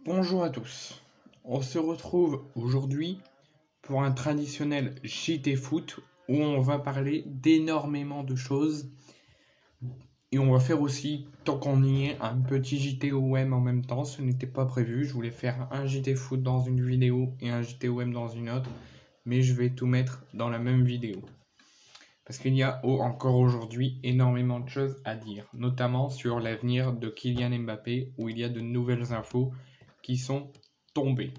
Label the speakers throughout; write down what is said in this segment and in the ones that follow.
Speaker 1: Bonjour à tous. On se retrouve aujourd'hui pour un traditionnel JT Foot où on va parler d'énormément de choses et on va faire aussi, tant qu'on y est, un petit JT OM en même temps. Ce n'était pas prévu. Je voulais faire un JT Foot dans une vidéo et un JT OM dans une autre, mais je vais tout mettre dans la même vidéo. Parce qu'il y a encore aujourd'hui énormément de choses à dire, notamment sur l'avenir de Kylian Mbappé, où il y a de nouvelles infos qui sont tombées.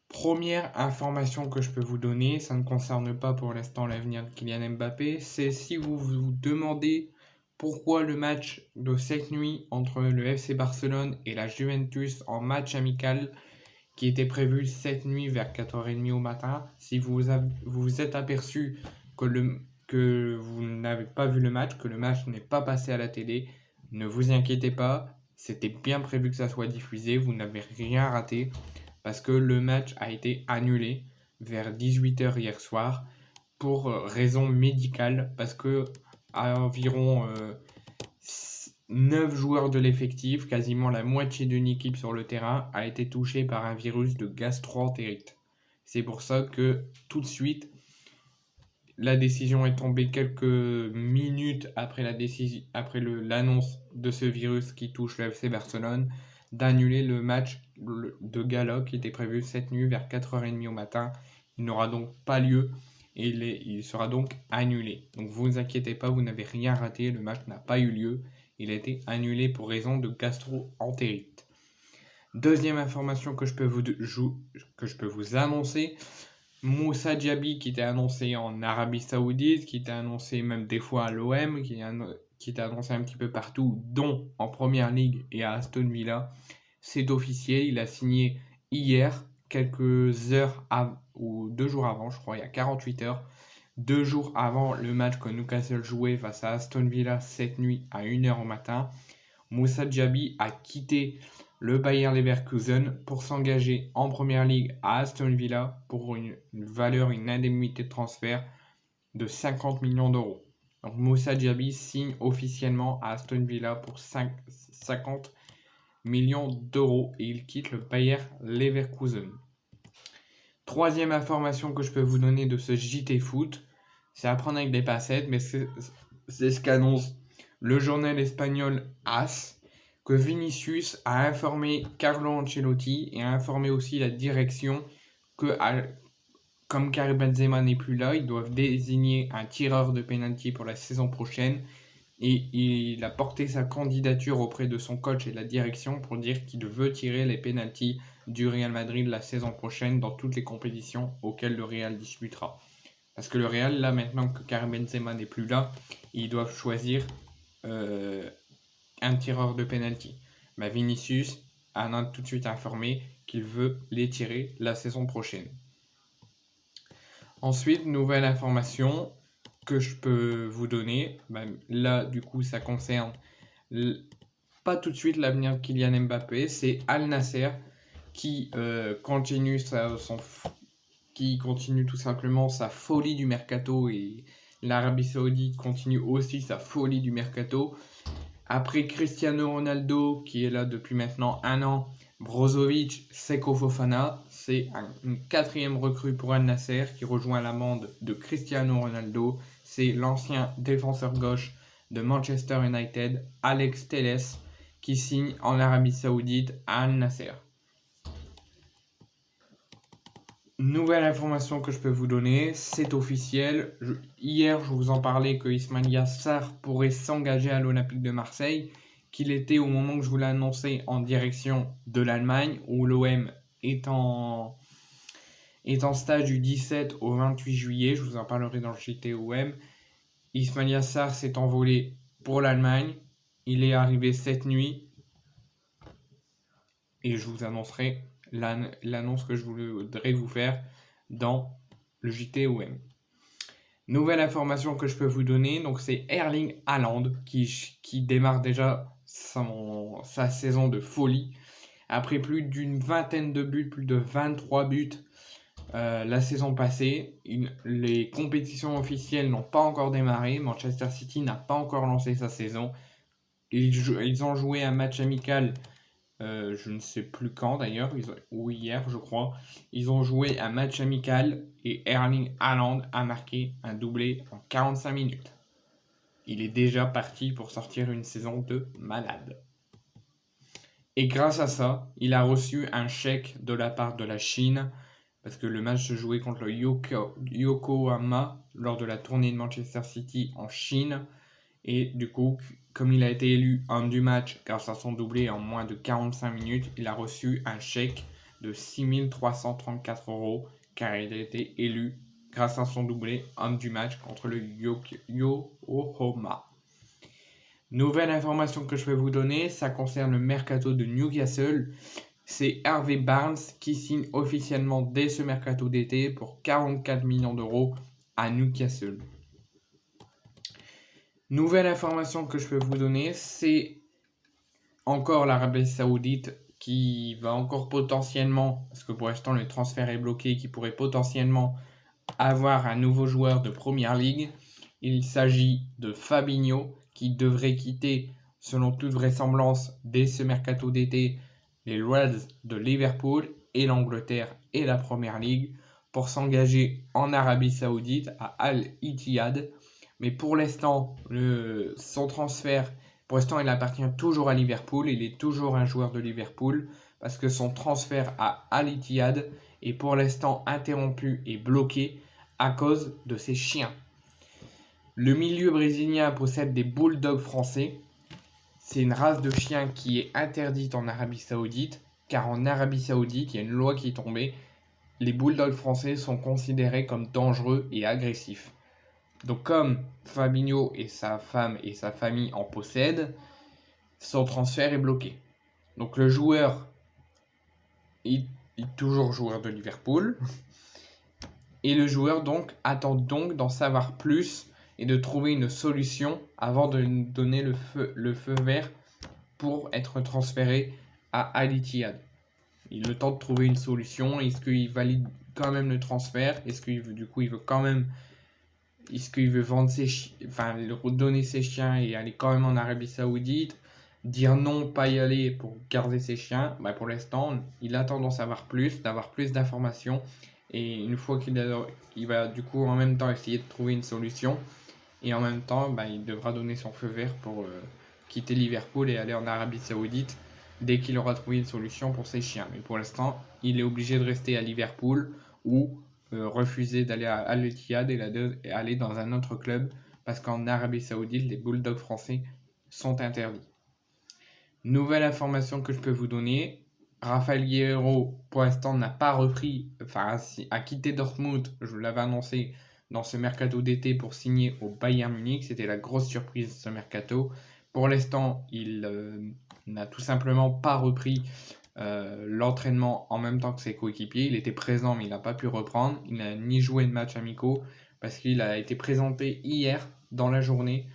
Speaker 1: Première information que je peux vous donner, ça ne concerne pas pour l'instant l'avenir de Kylian Mbappé, c'est si vous vous demandez pourquoi le match de cette nuit entre le FC Barcelone et la Juventus en match amical qui était prévu cette nuit vers 4h30 au matin, si vous vous êtes aperçu que vous n'avez pas vu le match, que le match n'est pas passé à la télé, ne vous inquiétez pas, c'était bien prévu que ça soit diffusé, vous n'avez rien raté, parce que le match a été annulé vers 18h hier soir pour raison médicale, parce que à environ 9 joueurs de l'effectif, quasiment la moitié d'une équipe sur le terrain, a été touchée par un virus de gastro-entérite. C'est pour ça que tout de suite, la décision est tombée quelques minutes après l'annonce de ce virus qui touche le FC Barcelone, d'annuler le match de gala qui était prévu cette nuit vers 4h30 au matin. Il n'aura donc pas lieu et il sera donc annulé. Donc vous inquiétez pas, vous n'avez rien raté, le match n'a pas eu lieu. Il a été annulé pour raison de gastro-entérite. Deuxième information que je peux vous annoncer, Moussa Diaby qui était annoncé en Arabie Saoudite, qui était annoncé même des fois à l'OM, qui était annoncé un petit peu partout, dont en Première Ligue et à Aston Villa. C'est officiel, il a signé hier, quelques heures ou 2 jours avant, je crois, il y a 48 heures, 2 jours avant le match que Newcastle jouait face à Aston Villa cette nuit à 1h au matin. Moussa Diaby a quitté le Bayer Leverkusen pour s'engager en Première Ligue à Aston Villa pour une indemnité de transfert de 50 millions d'euros. Donc Moussa Diaby signe officiellement à Aston Villa pour 50 millions d'euros et il quitte le Bayer Leverkusen. Troisième information que je peux vous donner de ce JT Foot, c'est à prendre avec des pincettes, mais c'est ce qu'annonce le journal espagnol AS, que Vinicius a informé Carlo Ancelotti et a informé aussi la direction que, comme Karim Benzema n'est plus là, ils doivent désigner un tireur de pénalty pour la saison prochaine. Et il a porté sa candidature auprès de son coach et de la direction pour dire qu'il veut tirer les pénaltys du Real Madrid la saison prochaine dans toutes les compétitions auxquelles le Real disputera. Parce que le Real, là, maintenant que Karim Benzema n'est plus là, ils doivent choisir un tireur de penalty. Vinicius a tout de suite informé qu'il veut les tirer la saison prochaine. Ensuite, nouvelle information que je peux vous donner. Là, du coup, ça concerne pas tout de suite l'avenir de Kylian Mbappé. C'est Al Nasser qui continue tout simplement sa folie du mercato, et l'Arabie Saoudite continue aussi sa folie du mercato. Après Cristiano Ronaldo qui est là depuis maintenant 1 an, Brozovic, Seko Fofana, c'est une 4e recrue pour Al Nasser qui rejoint la bande de Cristiano Ronaldo. C'est l'ancien défenseur gauche de Manchester United, Alex Telles, qui signe en Arabie Saoudite à Al Nasser. Nouvelle information que je peux vous donner, c'est officiel. Hier, je vous en parlais que Ismaïla Sarr pourrait s'engager à l'Olympique de Marseille, qu'il était au moment que je vous l'ai annoncé en direction de l'Allemagne, où l'OM est en stage du 17 au 28 juillet. Je vous en parlerai dans le JT-OM. Ismaïla Sarr s'est envolé pour l'Allemagne. Il est arrivé cette nuit et je vous annoncerai l'annonce que je voudrais vous faire dans le JT-OM. Nouvelle information que je peux vous donner, donc c'est Erling Haaland qui démarre déjà sa saison de folie. Après plus d'une vingtaine de buts, plus de 23 buts la saison passée. Les compétitions officielles n'ont pas encore démarré. Manchester City n'a pas encore lancé sa saison. Ils ont joué un match amical je ne sais plus quand d'ailleurs, ou hier je crois, ils ont joué un match amical et Erling Haaland a marqué un doublé en 45 minutes. Il est déjà parti pour sortir une saison de malade. Et grâce à ça, il a reçu un chèque de la part de la Chine, parce que le match se jouait contre le Yokohama lors de la tournée de Manchester City en Chine. Et du coup, comme il a été élu homme du match grâce à son doublé en moins de 45 minutes, il a reçu un chèque de 6 334 € car il a été élu grâce à son doublé homme du match contre le Yokohama. Nouvelle information que je vais vous donner, ça concerne le mercato de Newcastle. C'est Harvey Barnes qui signe officiellement dès ce mercato d'été pour 44 millions d'euros à Newcastle. Nouvelle information que je peux vous donner, c'est encore l'Arabie Saoudite qui va encore potentiellement, parce que pour l'instant le transfert est bloqué, qui pourrait potentiellement avoir un nouveau joueur de Première Ligue. Il s'agit de Fabinho qui devrait quitter, selon toute vraisemblance, dès ce mercato d'été, les Reds de Liverpool et l'Angleterre et la Première Ligue pour s'engager en Arabie Saoudite à Al-Ittihad. Mais pour l'instant, son transfert, pour l'instant, il appartient toujours à Liverpool. Il est toujours un joueur de Liverpool parce que son transfert à Al-Ittihad est pour l'instant interrompu et bloqué à cause de ses chiens. Le milieu brésilien possède des bulldogs français. C'est une race de chiens qui est interdite en Arabie Saoudite, car en Arabie Saoudite, il y a une loi qui est tombée. Les bulldogs français sont considérés comme dangereux et agressifs. Donc comme Fabinho et sa femme et sa famille en possèdent, son transfert est bloqué. Donc le joueur est toujours joueur de Liverpool. Et le joueur donc attend donc d'en savoir plus et de trouver une solution avant de nous donner le feu vert pour être transféré à Al-Ittihad. Il a le temps de trouver une solution. Est-ce qu'il valide quand même le transfert? Est-ce qu'il veut, du coup, il veut quand même... Est-ce qu'il veut vendre donner ses chiens et aller quand même en Arabie Saoudite? Dire non, pas y aller pour garder ses chiens? Pour l'instant, il attend d'en savoir plus, d'avoir plus d'informations. Et une fois il va du coup en même temps essayer de trouver une solution. Et en même temps, il devra donner son feu vert pour quitter Liverpool et aller en Arabie Saoudite dès qu'il aura trouvé une solution pour ses chiens. Mais pour l'instant, il est obligé de rester à Liverpool ou refuser d'aller à Al-Ittihad et aller dans un autre club parce qu'en Arabie Saoudite, les bulldogs français sont interdits. Nouvelle information que je peux vous donner, Rafael Guerreiro, pour l'instant, n'a pas repris, a quitté Dortmund, je vous l'avais annoncé, dans ce mercato d'été pour signer au Bayern Munich. C'était la grosse surprise de ce mercato. Pour l'instant, il n'a tout simplement pas repris l'entraînement en même temps que ses coéquipiers. Il était présent, mais il n'a pas pu reprendre. Il n'a ni joué de matchs amicaux parce qu'il a été présenté hier dans la journée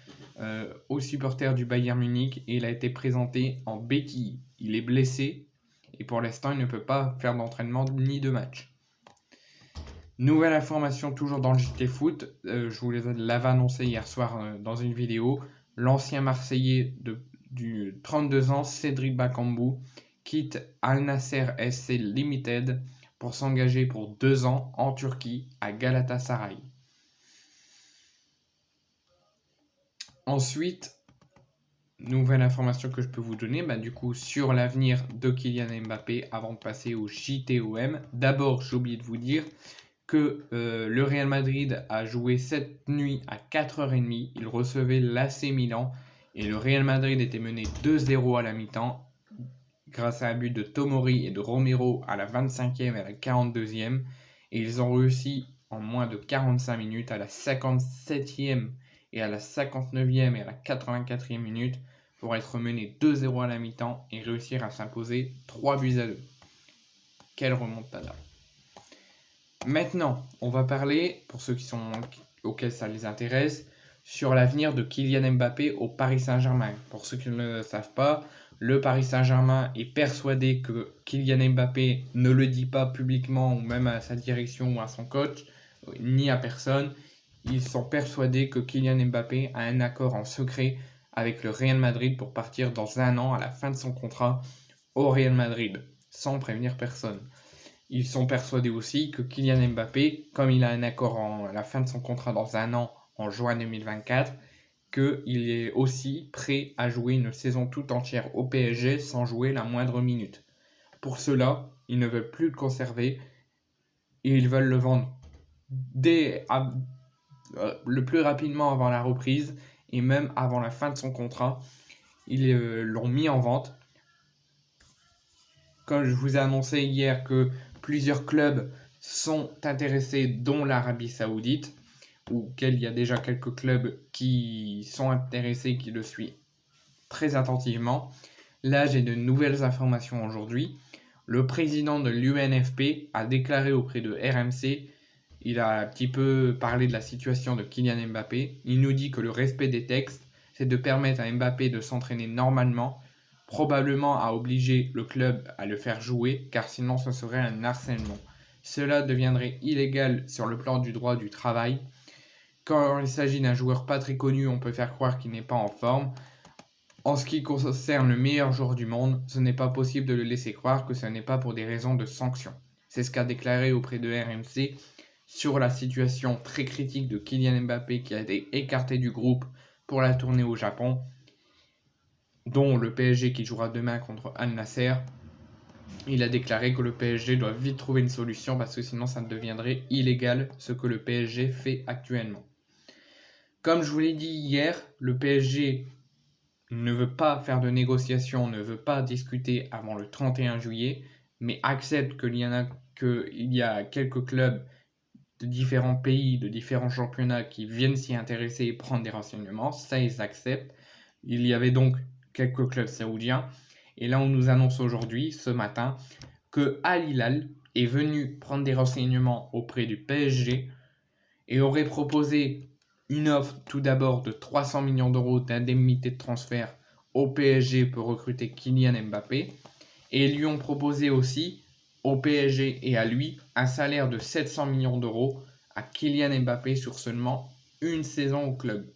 Speaker 1: aux supporters du Bayern Munich et il a été présenté en béquille. Il est blessé et pour l'instant, il ne peut pas faire d'entraînement ni de match. Nouvelle information toujours dans le JT Foot, je vous l'avais annoncé hier soir dans une vidéo. L'ancien Marseillais du 32 ans, Cédric Bakambu, quitte Al Nasser SC Limited pour s'engager pour 2 ans en Turquie à Galatasaray. Ensuite, nouvelle information que je peux vous donner, du coup sur l'avenir de Kylian Mbappé avant de passer au JTOM. D'abord, j'ai oublié de vous dire que le Real Madrid a joué cette nuit à 4h30. Il recevait l'AC Milan et le Real Madrid était mené 2-0 à la mi-temps grâce à un but de Tomori et de Romero à la 25e et à la 42e. Et ils ont réussi en moins de 45 minutes à la 57e et à la 59e et à la 84e minute pour être menés 2-0 à la mi-temps et réussir à s'imposer 3-2. Quelle remontada! Maintenant, on va parler, pour ceux auxquels ça les intéresse, sur l'avenir de Kylian Mbappé au Paris Saint-Germain. Pour ceux qui ne le savent pas, le Paris Saint-Germain est persuadé que Kylian Mbappé ne le dit pas publiquement ou même à sa direction ou à son coach, ni à personne. Ils sont persuadés que Kylian Mbappé a un accord en secret avec le Real Madrid pour partir dans 1 an à la fin de son contrat au Real Madrid, sans prévenir personne. Ils sont persuadés aussi que Kylian Mbappé, comme il a un accord à la fin de son contrat dans un an, en juin 2024, qu'il est aussi prêt à jouer une saison tout entière au PSG sans jouer la moindre minute. Pour cela, ils ne veulent plus le conserver et ils veulent le vendre le plus rapidement avant la reprise et même avant la fin de son contrat. Ils l'ont mis en vente. Comme je vous ai annoncé hier que plusieurs clubs sont intéressés, dont l'Arabie Saoudite, auquel il y a déjà quelques clubs qui sont intéressés, qui le suivent très attentivement. Là, j'ai de nouvelles informations aujourd'hui. Le président de l'UNFP a déclaré auprès de RMC, il a un petit peu parlé de la situation de Kylian Mbappé. Il nous dit que le respect des textes, c'est de permettre à Mbappé de s'entraîner normalement, probablement à obliger le club à le faire jouer, car sinon ce serait un harcèlement. Cela deviendrait illégal sur le plan du droit du travail. Quand il s'agit d'un joueur pas très connu, on peut faire croire qu'il n'est pas en forme. En ce qui concerne le meilleur joueur du monde, ce n'est pas possible de le laisser croire que ce n'est pas pour des raisons de sanction. C'est ce qu'a déclaré auprès de RMC sur la situation très critique de Kylian Mbappé qui a été écarté du groupe pour la tournée au Japon, dont le PSG qui jouera demain contre Al Nasser. Il a déclaré que le PSG doit vite trouver une solution parce que sinon ça deviendrait illégal ce que le PSG fait actuellement. Comme je vous l'ai dit hier, le PSG ne veut pas faire de négociations, ne veut pas discuter avant le 31 juillet, mais accepte qu'il y a quelques clubs de différents pays, de différents championnats qui viennent s'y intéresser et prendre des renseignements. Ça, ils acceptent. Il y avait donc quelques clubs saoudiens. Et là, on nous annonce aujourd'hui, ce matin, que Al Hilal est venu prendre des renseignements auprès du PSG et aurait proposé une offre tout d'abord de 300 millions d'euros d'indemnité de transfert au PSG pour recruter Kylian Mbappé. Et ils lui ont proposé aussi, au PSG et à lui, un salaire de 700 millions d'euros à Kylian Mbappé sur seulement une saison au club.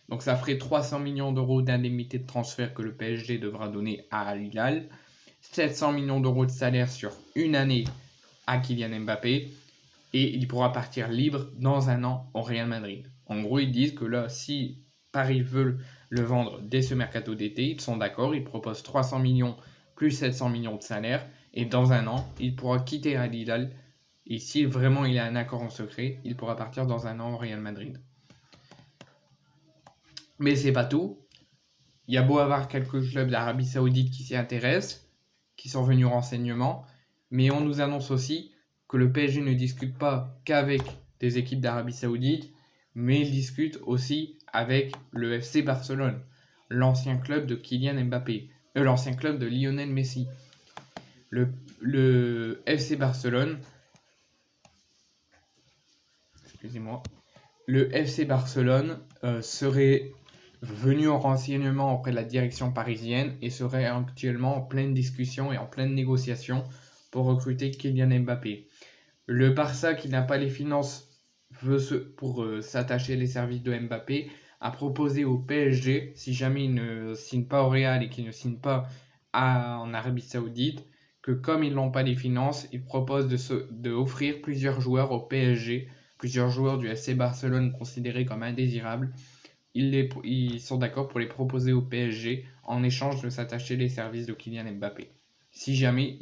Speaker 1: Donc ça ferait 300 millions d'euros d'indemnité de transfert que le PSG devra donner à Al Hilal, 700 millions d'euros de salaire sur une année à Kylian Mbappé, et il pourra partir libre dans un an au Real Madrid. En gros, ils disent que là, si Paris veut le vendre dès ce mercato d'été, ils sont d'accord, ils proposent 300 millions plus 700 millions de salaire, et dans un an, il pourra quitter Al Hilal, et si vraiment il a un accord en secret, il pourra partir dans un an au Real Madrid. Mais c'est pas tout. Il y a beau avoir quelques clubs d'Arabie Saoudite qui s'y intéressent, qui sont venus au renseignement, mais on nous annonce aussi que le PSG ne discute pas qu'avec des équipes d'Arabie Saoudite, mais il discute aussi avec le FC Barcelone, l'ancien club de Kylian Mbappé, l'ancien club de Lionel Messi. Le FC Barcelone, le FC Barcelone serait venu en renseignement auprès de la direction parisienne et serait actuellement en pleine discussion et en pleine négociation pour recruter Kylian Mbappé. Le Barça, qui n'a pas les finances pour s'attacher les services de Mbappé, a proposé au PSG, si jamais il ne signe pas au Real et qu'il ne signe pas en Arabie Saoudite, que comme ils n'ont pas les finances, ils proposent d'offrir plusieurs joueurs au PSG, plusieurs joueurs du FC Barcelone considérés comme indésirables. Ils sont d'accord pour les proposer au PSG en échange de s'attacher les services de Kylian Mbappé. Si jamais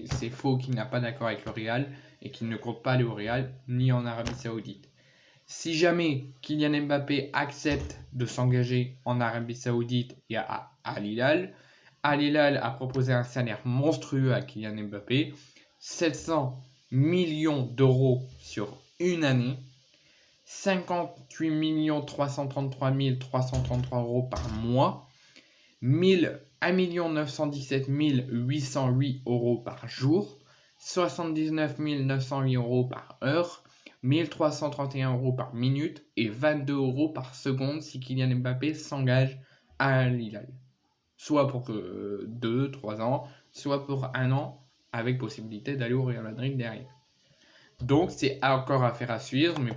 Speaker 1: c'est faux qu'il n'a pas d'accord avec le Real et qu'il ne compte pas aller au Real ni en Arabie Saoudite. Si jamais Kylian Mbappé accepte de s'engager en Arabie Saoudite et à Al Hilal, Al Hilal a proposé un salaire monstrueux à Kylian Mbappé, 700 millions d'euros sur une année, 58 333 333 euros par mois, 1 917 808 euros par jour, 79 908 euros par heure, 1331 euros par minute et 22 euros par seconde si Kylian Mbappé s'engage à Al Hilal. Soit pour 2-3 ans, soit pour 1 an, avec possibilité d'aller au Real Madrid derrière. Donc c'est encore affaire à suivre, mais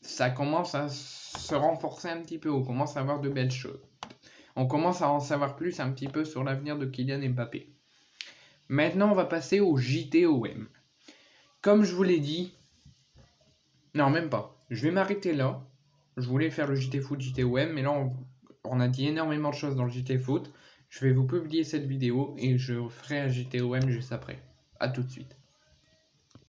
Speaker 1: ça commence à se renforcer un petit peu, on commence à avoir de belles choses. On commence à en savoir plus un petit peu sur l'avenir de Kylian Mbappé. Maintenant, on va passer au JTOM. Comme je vous l'ai dit, non, même pas. Je vais m'arrêter là. Je voulais faire le JT Foot, JTOM, mais là, on a dit énormément de choses dans le JT Foot. Je vais vous publier cette vidéo et je ferai un JTOM juste après. A tout de suite.